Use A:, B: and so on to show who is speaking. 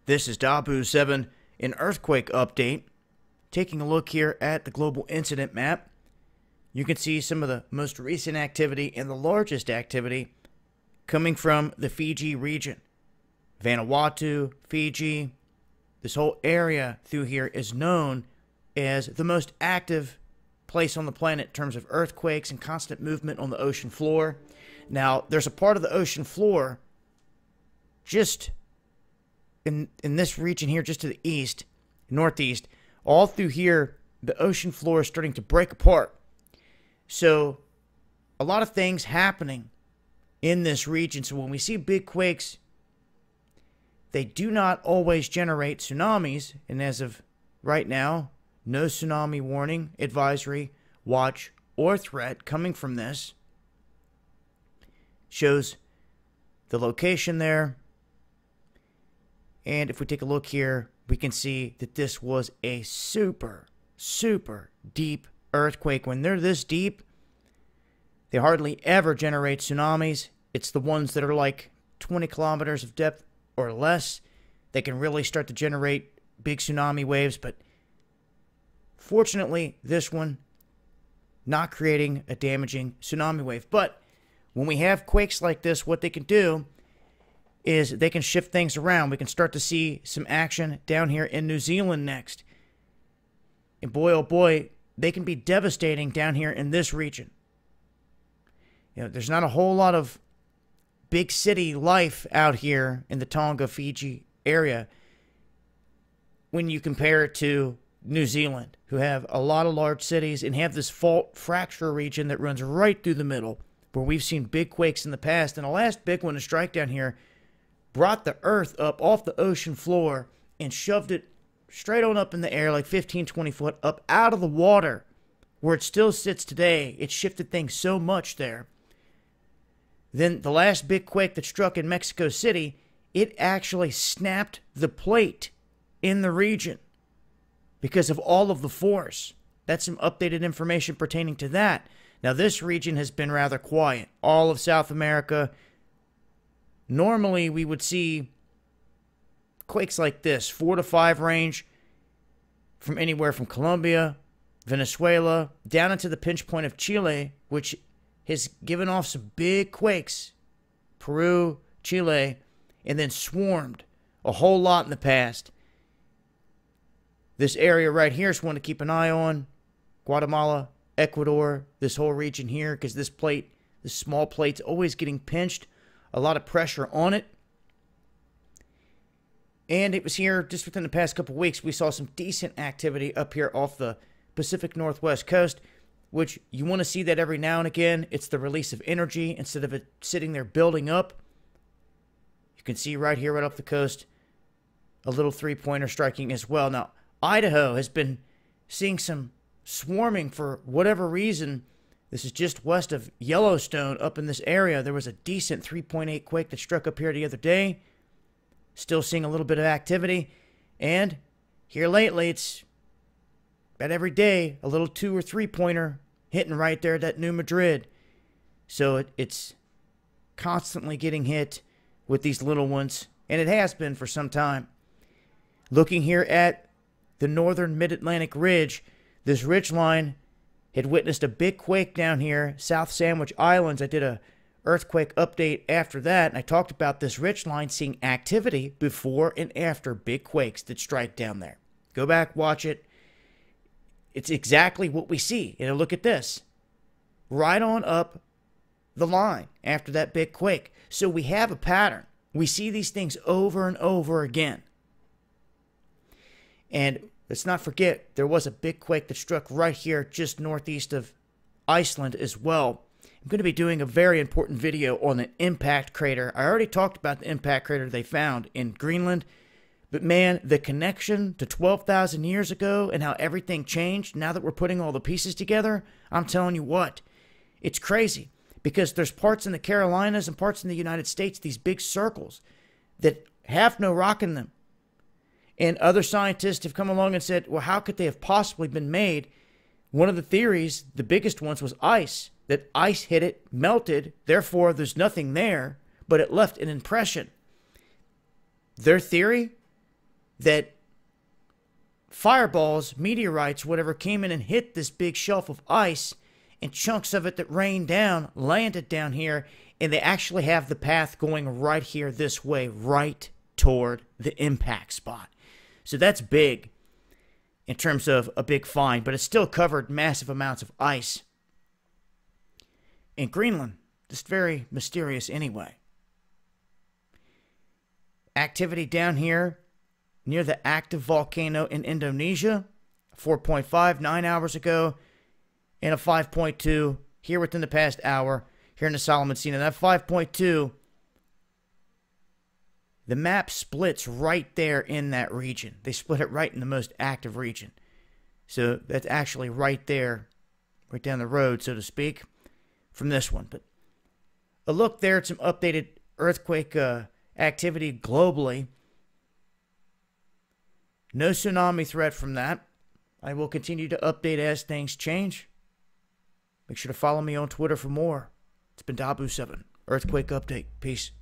A: This is Dabu7, an earthquake update. Taking a look here at the global incident map, you can see some of the most recent activity and the largest activity coming from the Fiji region. Vanuatu, Fiji, this whole area through here is known as the most active place on the planet in terms of earthquakes and constant movement on the ocean floor. Now, there's a part of the ocean floor just in this region here, just to the east, northeast, all through here, the ocean floor is starting to break apart. So, a lot of things happening in this region. So when we see big quakes, they do not always generate tsunamis. And as of right now, no tsunami warning, advisory, watch, or threat coming from this. Shows the location there. And if we take a look here, we can see that this was a super, super deep earthquake. When they're this deep, they hardly ever generate tsunamis. It's the ones that are like 20 kilometers of depth or less. They can really start to generate big tsunami waves. But fortunately, this one not creating a damaging tsunami wave. But when we have quakes like this, what they can do is they can shift things around. We can start to see some action down here in New Zealand next. And boy, oh boy, they can be devastating down here in this region. You know, there's not a whole lot of big city life out here in the Tonga, Fiji area when you compare it to New Zealand, who have a lot of large cities and have this fault fracture region that runs right through the middle, where we've seen big quakes in the past. And the last big one to strike down here brought the earth up off the ocean floor and shoved it straight on up in the air, like 15, 20 foot up out of the water, where it still sits today. It shifted things so much there. Then the last big quake that struck in Mexico City, it actually snapped the plate in the region because of all of the force. That's some updated information pertaining to that. Now, this region has been rather quiet. All of South America. Normally, we would see quakes like this, 4 to 5 range, from anywhere from Colombia, Venezuela, down into the pinch point of Chile, which has given off some big quakes. Peru, Chile, and then swarmed a whole lot in the past. This area right here is one to keep an eye on. Guatemala, Ecuador, this whole region here, because this plate, this small plate's always getting pinched. A lot of pressure on it. And it was here just within the past couple weeks. We saw some decent activity up here off the Pacific Northwest coast, which you want to see that every now and again. It's the release of energy instead of it sitting there building up. You can see right here, right off the coast, a little three-pointer striking as well. Now, Idaho has been seeing some swarming for whatever reason. This is just west of Yellowstone up in this area. There was a decent 3.8 quake that struck up here the other day. Still seeing a little bit of activity. And here lately, it's about every day, a little 2 or 3-pointer hitting right there at that New Madrid. So it's constantly getting hit with these little ones. And it has been for some time. Looking here at the northern mid-Atlantic ridge, this ridge line had witnessed a big quake down here, South Sandwich Islands. I did a earthquake update after that, and I talked about this ridge line seeing activity before and after big quakes that strike down there. Go back, watch it. It's exactly what we see. You know, look at this. Right on up the line after that big quake. So we have a pattern. We see these things over and over again. And let's not forget, there was a big quake that struck right here just northeast of Iceland as well. I'm going to be doing a very important video on an impact crater. I already talked about the impact crater they found in Greenland. But man, the connection to 12,000 years ago and how everything changed now that we're putting all the pieces together, I'm telling you what, it's crazy. Because there's parts in the Carolinas and parts in the United States, these big circles, that have no rock in them. And other scientists have come along and said, well, how could they have possibly been made? One of the theories, the biggest ones, was ice. That ice hit it, melted, therefore there's nothing there, but it left an impression. Their theory that fireballs, meteorites, whatever, came in and hit this big shelf of ice, and chunks of it that rained down landed down here, and they actually have the path going right here this way, right toward the impact spot. So that's big in terms of a big find, but it still covered massive amounts of ice. In Greenland, just very mysterious anyway. Activity down here near the active volcano in Indonesia, 4.5, 9 hours ago, and a 5.2 here within the past hour here in the Solomon Sea. And that 5.2, the map splits right there in that region. They split it right in the most active region. So that's actually right there, right down the road, so to speak, from this one. But a look there at some updated earthquake activity globally. No tsunami threat from that. I will continue to update as things change. Make sure to follow me on Twitter for more. It's been Dabu7, Earthquake Update. Peace.